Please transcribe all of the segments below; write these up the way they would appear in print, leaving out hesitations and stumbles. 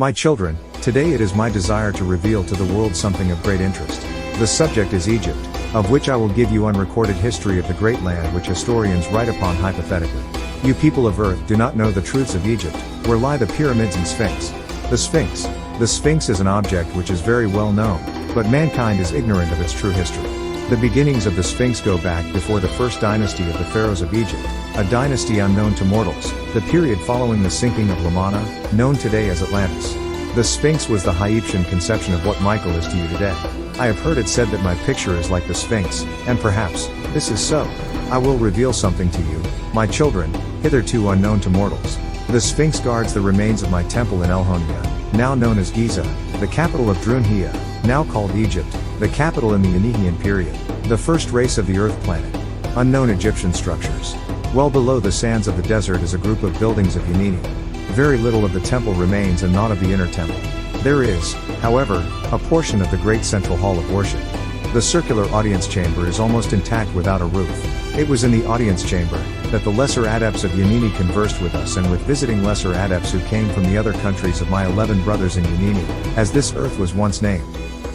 My children, today it is my desire to reveal to the world something of great interest. The subject is Egypt, of which I will give you unrecorded history of the great land which historians write upon hypothetically. You people of earth do not know the truths of Egypt, where lie the pyramids and Sphinx. The Sphinx. The Sphinx is an object which is very well known, but mankind is ignorant of its true history. The beginnings of the Sphinx go back before the First Dynasty of the Pharaohs of Egypt, a dynasty unknown to mortals, the period following the sinking of Lemana, known today as Atlantis. The Sphinx was the Hyiptian conception of what Mikaal is to you today. I have heard it said that my picture is like the Sphinx, and perhaps, this is so. I will reveal something to you, my children, hitherto unknown to mortals. The Sphinx guards the remains of my temple in Elhonia, now known as Giza, the capital of Drunhia, now called Egypt, the capital in the Yanihian period, the first race of the Earth planet. Unknown Egyptian structures. Well below the sands of the desert is a group of buildings of Yanini. Very little of the temple remains and not of the inner temple. There is, however, a portion of the great central hall of worship. The circular audience chamber is almost intact without a roof. It was in the audience chamber that the lesser adepts of Yanini conversed with us and with visiting lesser adepts who came from the other countries of my 11 brothers in Yanini, as this earth was once named.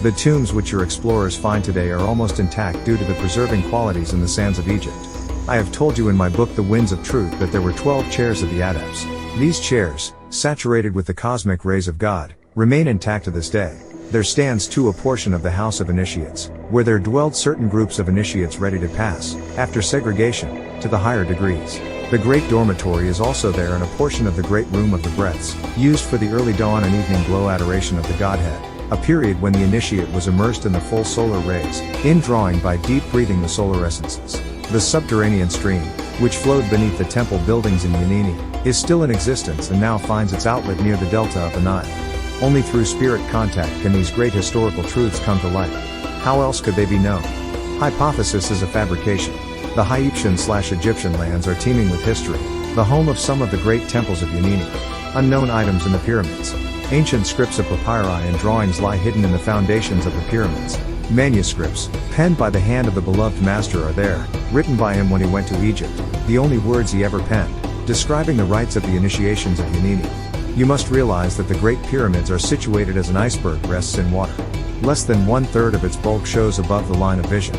The tombs which your explorers find today are almost intact due to the preserving qualities in the sands of Egypt. I have told you in my book The Winds of Truth that there were 12 chairs of the adepts. These chairs, saturated with the cosmic rays of God, remain intact to this day. There stands too a portion of the House of Initiates, where there dwelled certain groups of initiates ready to pass, after segregation, to the higher degrees. The great dormitory is also there and a portion of the great room of the breaths, used for the early dawn and evening glow adoration of the Godhead, a period when the initiate was immersed in the full solar rays, indrawing by deep breathing the solar essences. The subterranean stream, which flowed beneath the temple buildings in Yanini, is still in existence and now finds its outlet near the delta of the Nile. Only through spirit contact can these great historical truths come to light. How else could they be known? Hypothesis is a fabrication. The Hyptian/Egyptian lands are teeming with history, the home of some of the great temples of Yanini. Unknown items in the pyramids. Ancient scripts of papyri and drawings lie hidden in the foundations of the pyramids. Manuscripts, penned by the hand of the beloved master are there, written by him when he went to Egypt, the only words he ever penned, describing the rites of the initiations of Yanini. You must realize that the Great Pyramids are situated as an iceberg rests in water. Less than 1/3 of its bulk shows above the line of vision.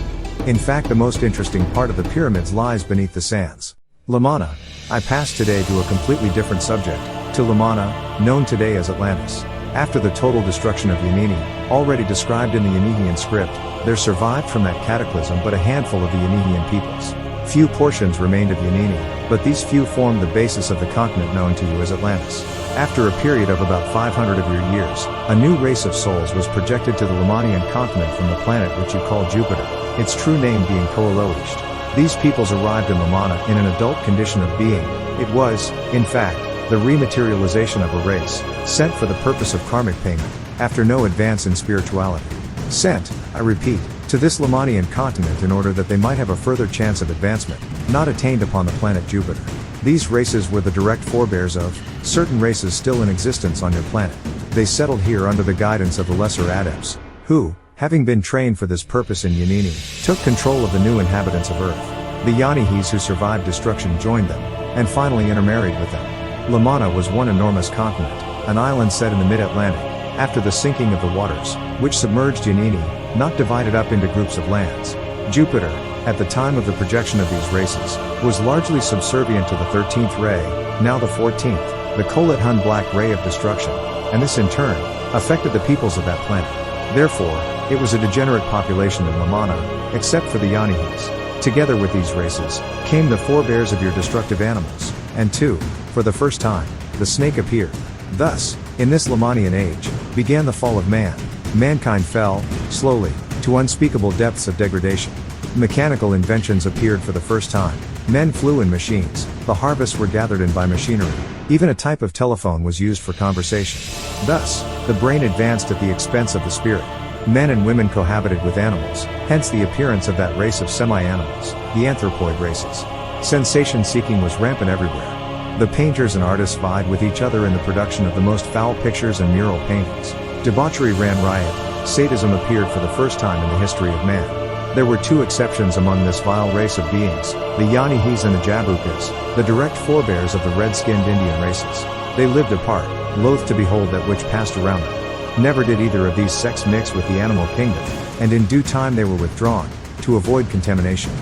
In fact, the most interesting part of the pyramids lies beneath the sands. Lamana. I pass today to a completely different subject, to Lamana, known today as Atlantis. After the total destruction of Yanini, already described in the Yanihian script, there survived from that cataclysm but a handful of the Yanihian peoples. Few portions remained of Yanini, but these few formed the basis of the continent known to you as Atlantis. After a period of about 500 of your years, a new race of souls was projected to the Lemurian continent from the planet which you call Jupiter, its true name being Koaloisht. These peoples arrived in Lamana in an adult condition of being. It was, in fact, the rematerialization of a race, sent for the purpose of karmic payment, after no advance in spirituality. Sent, I repeat, to this Lemurian continent in order that they might have a further chance of advancement, not attained upon the planet Jupiter. These races were the direct forebears of certain races still in existence on your planet. They settled here under the guidance of the lesser adepts, who, having been trained for this purpose in Yanini, took control of the new inhabitants of Earth. The Yanihians who survived destruction joined them, and finally intermarried with them. Lamana was one enormous continent, an island set in the mid-Atlantic, after the sinking of the waters, which submerged Yanini, not divided up into groups of lands. Jupiter, at the time of the projection of these races, was largely subservient to the 13th ray, now the 14th, the Kolat Hun black ray of destruction, and this in turn, affected the peoples of that planet. Therefore, it was a degenerate population in Lamana, except for the Yanihians. Together with these races, came the forebears of your destructive animals, and two, for the first time, the snake appeared. Thus, in this Lemurian age, began the fall of man. Mankind fell, slowly, to unspeakable depths of degradation. Mechanical inventions appeared for the first time. Men flew in machines, the harvests were gathered in by machinery, even a type of telephone was used for conversation. Thus, the brain advanced at the expense of the spirit. Men and women cohabited with animals, hence the appearance of that race of semi-animals, the anthropoid races. Sensation-seeking was rampant everywhere. The painters and artists vied with each other in the production of the most foul pictures and mural paintings. Debauchery ran riot, sadism appeared for the first time in the history of man. There were two exceptions among this vile race of beings, the Yanihians and the Jabukas, the direct forebears of the red-skinned Indian races. They lived apart, loath to behold that which passed around them. Never did either of these sects mix with the animal kingdom, and in due time they were withdrawn, to avoid contamination.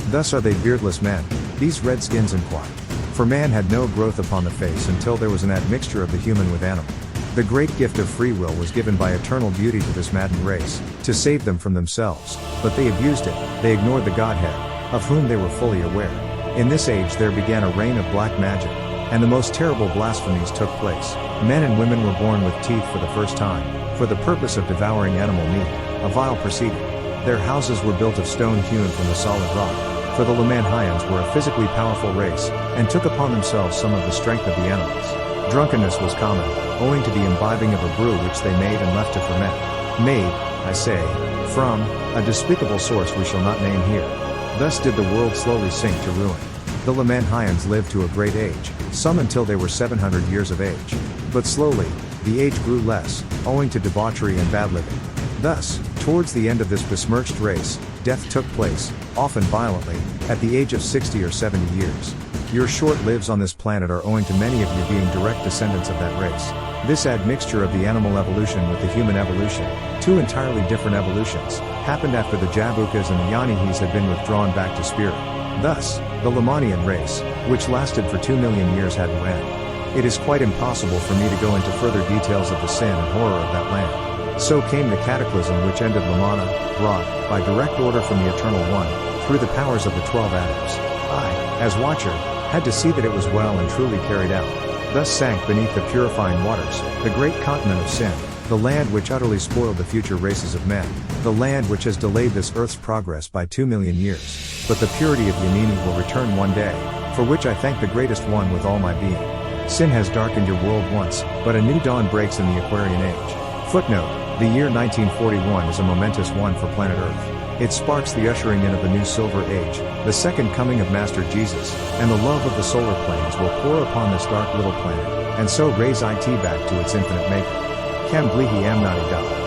Thus are they beardless men, these redskins and quiet. For man had no growth upon the face until there was an admixture of the human with animal. The great gift of free will was given by eternal beauty to this maddened race, to save them from themselves, but they abused it, they ignored the Godhead, of whom they were fully aware. In this age there began a reign of black magic, and the most terrible blasphemies took place. Men and women were born with teeth for the first time, for the purpose of devouring animal meat, a vile proceeding. Their houses were built of stone hewn from the solid rock, for the Lemurians were a physically powerful race, and took upon themselves some of the strength of the animals. Drunkenness was common, owing to the imbibing of a brew which they made and left to ferment. Made, I say, from a despicable source we shall not name here. Thus did the world slowly sink to ruin. The Lemurians lived to a great age, some until they were 700 years of age. But slowly, the age grew less, owing to debauchery and bad living. Thus, towards the end of this besmirched race, death took place, often violently, at the age of 60 or 70 years. Your short lives on this planet are owing to many of you being direct descendants of that race. This admixture of the animal evolution with the human evolution, two entirely different evolutions, happened after the Jabukas and the Yanihians had been withdrawn back to spirit. Thus, the Lemurian race, which lasted for 2 million years had no end. It is quite impossible for me to go into further details of the sin and horror of that land. So came the cataclysm which ended Lamana, brought, by direct order from the Eternal One, through the powers of the 12 atoms. I, as watcher, had to see that it was well and truly carried out. Thus sank beneath the purifying waters, the great continent of sin, the land which utterly spoiled the future races of men, the land which has delayed this earth's progress by 2 million years. But the purity of Yanini will return one day, for which I thank the greatest one with all my being. Sin has darkened your world once, but a new dawn breaks in the Aquarian age. Footnote: the year 1941 is a momentous one for planet Earth. It sparks the ushering in of the new Silver Age, the second coming of Master Jesus, and the love of the solar planes will pour upon this dark little planet, and so raise it back to its infinite maker. Kam blihi amnati da.